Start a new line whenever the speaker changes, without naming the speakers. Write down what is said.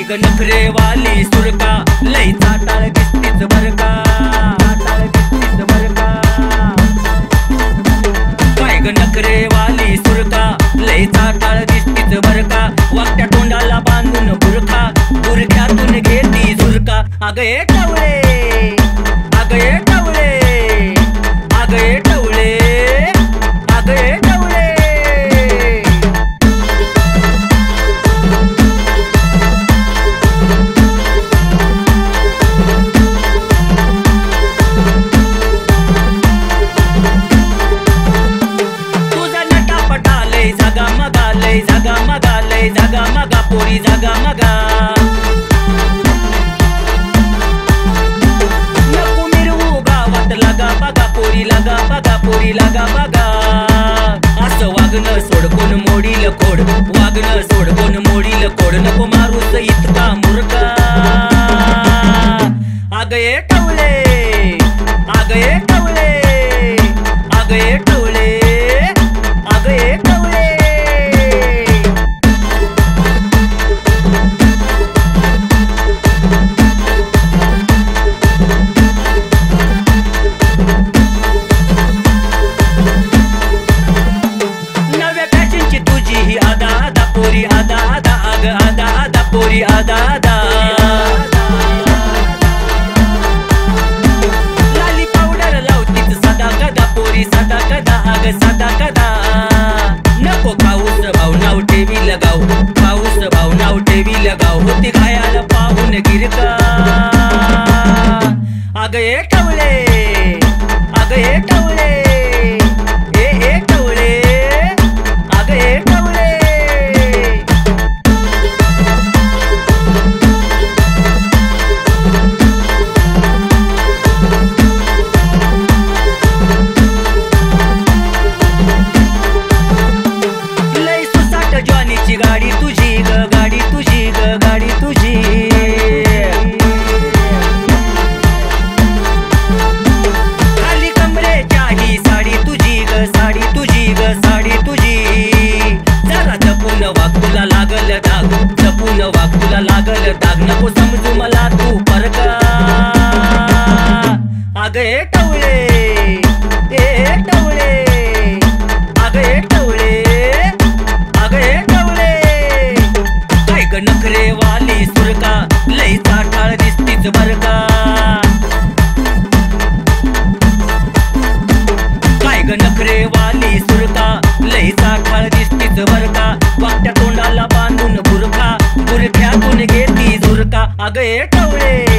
ग नखरेवाली सुरका लई चाटाळ दिसतीच बरका, चाटाळ दिसतीच बरका। काय ग नखरेवाली सुरका लई चाटाळ दिसतीच बरका। वाकट्या तोंडाला बांधून बुरखा, बुरख्यातून घेती झुरका। अगं ए टवळे, अगं ए टवळे, अगं ए टवळे, अगं ए टवळे। जागा मगा लय जागा मगा पोरी जागा मगा। नको मिरवू गावात लागा बगा पोरी लागा बगा, पोरी लागा बगा। असं वागणं सोड कोण मोडील खोड, वागणं सोड कोण मोडील खोड। नको मारूस इतका मुरका। अगं ए टवळे, अगं ए टवळे, अगं ए टवळे, अगं ए टवळे। पोरी आदा आदा अग आदा आदा पोरी आदा आदा। लाली पावडर लावतीच सदा कदा पोरी सदा कदा अग सदा कदा। नको पाऊस भाव नाव ठेवी लगाव, पाऊस भाव नाव ठेवी लगाव। होती घायाला पाहून गिरका। अग ए टवळे, अग ए टवळे, ए टवळे, अग ए टवळे। गाडी तुझी ग, गाडी तुझी ग, गाडी तुझी। खाली कमरेच्या ही साडी तुझी ग, साडी तुझी ग, साडी तुझी। जरा जपून वाग तुला लागल दाग, जपून वाग तुला लागल दाग। नको समजू मला तू परका। अगं ए टवळे, ए टवळे, अगं ए टवळे, अगं ए टवळे। काय ग नखरेवाली सुरका लई चाटाळ दिसतीच बरका। काय ग नखरेवाली सुरका लई चाटाळ दिसतीच बरका। वाकट्या तोंडाला बांधून बुरखा, बुरख्यातून घेती झुरका। अगं ए टवळे।